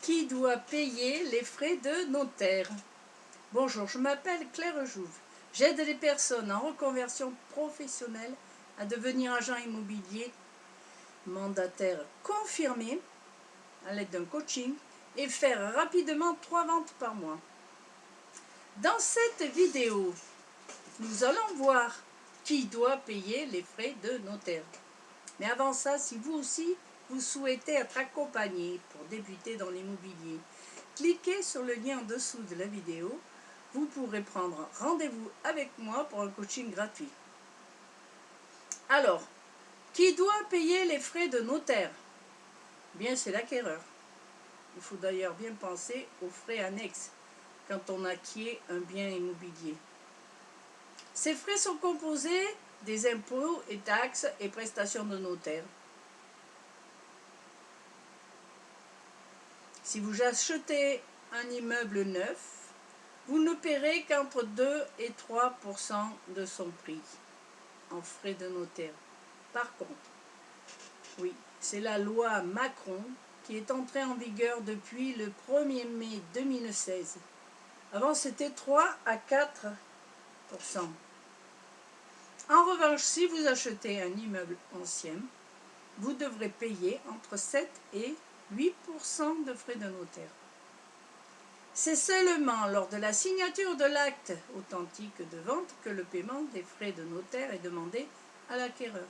Qui doit payer les frais de notaire? Bonjour, je m'appelle Claire Jouve. J'aide les personnes en reconversion professionnelle à devenir agent immobilier mandataire confirmé à l'aide d'un coaching et faire rapidement 3 ventes par mois. Dans cette vidéo, nous allons voir qui doit payer les frais de notaire. Mais avant ça, si vous aussi, vous souhaitez être accompagné pour débuter dans l'immobilier, cliquez sur le lien en dessous de la vidéo. Vous pourrez prendre rendez-vous avec moi pour un coaching gratuit. Alors, qui doit payer les frais de notaire? Bien, c'est l'acquéreur. Il faut d'ailleurs bien penser aux frais annexes quand on acquiert un bien immobilier. Ces frais sont composés des impôts et taxes et prestations de notaire. Si vous achetez un immeuble neuf, vous ne paierez qu'entre 2 et 3% de son prix en frais de notaire. Par contre, oui, c'est la loi Macron qui est entrée en vigueur depuis le 1er mai 2016. Avant, c'était 3 à 4%. En revanche, si vous achetez un immeuble ancien, vous devrez payer entre 7 et 8% de frais de notaire. C'est seulement lors de la signature de l'acte authentique de vente que le paiement des frais de notaire est demandé à l'acquéreur.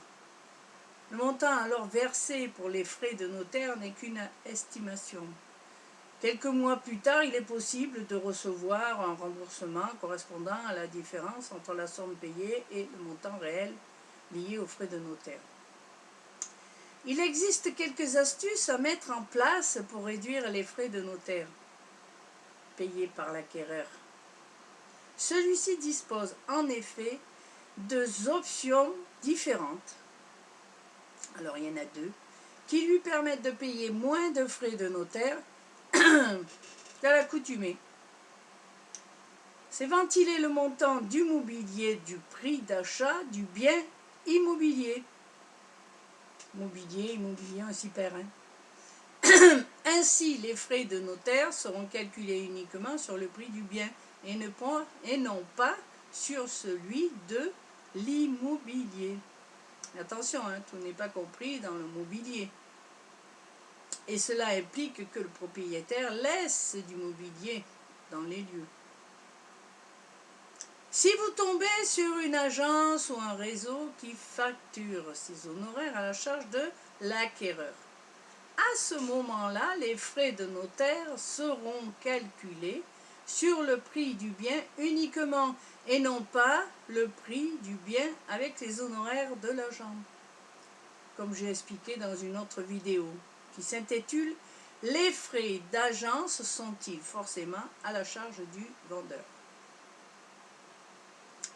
Le montant alors versé pour les frais de notaire n'est qu'une estimation. Quelques mois plus tard, il est possible de recevoir un remboursement correspondant à la différence entre la somme payée et le montant réel lié aux frais de notaire. Il existe quelques astuces à mettre en place pour réduire les frais de notaire payés par l'acquéreur. Celui-ci dispose en effet de 2 options différentes. Alors il y en a 2 qui lui permettent de payer moins de frais de notaire qu'à l'accoutumée. C'est ventiler le montant du mobilier du prix d'achat du bien immobilier. Immobilier, on s'y perd. Ainsi, les frais de notaire seront calculés uniquement sur le prix du bien et non pas sur celui de l'immobilier. Attention, tout n'est pas compris dans le mobilier. Et cela implique que le propriétaire laisse du mobilier dans les lieux. Si vous tombez sur une agence ou un réseau qui facture ses honoraires à la charge de l'acquéreur, à ce moment-là, les frais de notaire seront calculés sur le prix du bien uniquement et non pas le prix du bien avec les honoraires de l'agent, comme j'ai expliqué dans une autre vidéo qui s'intitule « Les frais d'agence sont-ils forcément à la charge du vendeur ?»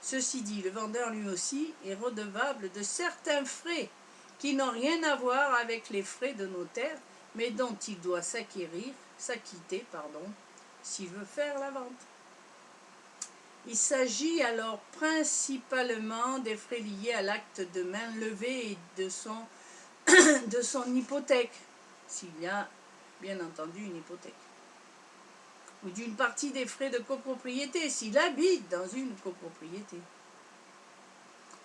Ceci dit, le vendeur lui aussi est redevable de certains frais qui n'ont rien à voir avec les frais de notaire, mais dont il doit s'acquitter, s'il veut faire la vente. Il s'agit alors principalement des frais liés à l'acte de main levée et de son hypothèque, s'il y a bien entendu une hypothèque, ou d'une partie des frais de copropriété, s'il habite dans une copropriété,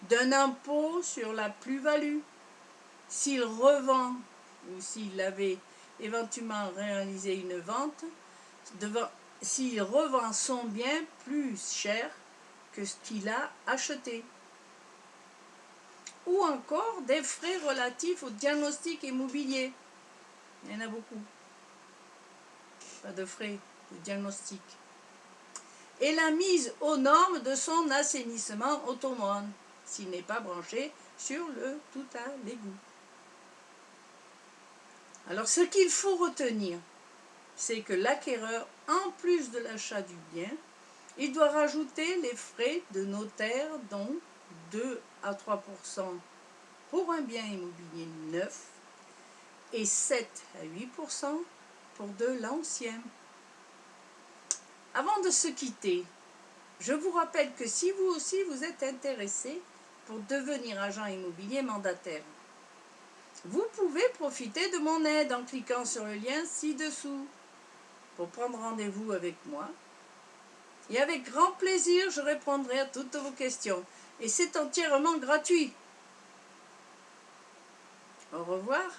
d'un impôt sur la plus-value, s'il revend ou s'il avait éventuellement réalisé une vente, s'il revend son bien plus cher que ce qu'il a acheté. Ou encore des frais relatifs au diagnostic immobilier. Il y en a beaucoup. Pas de frais de diagnostic. Et la mise aux normes de son assainissement autonome, s'il n'est pas branché sur le tout à l'égout. Alors ce qu'il faut retenir, c'est que l'acquéreur, en plus de l'achat du bien, il doit rajouter les frais de notaire, dont 2 à 3% pour un bien immobilier neuf et 7 à 8% pour de l'ancien. Avant de se quitter, je vous rappelle que si vous aussi vous êtes intéressé pour devenir agent immobilier mandataire, vous pouvez profiter de mon aide en cliquant sur le lien ci-dessous. pour prendre rendez-vous avec moi. Et avec grand plaisir, je répondrai à toutes vos questions. Et c'est entièrement gratuit. Au revoir.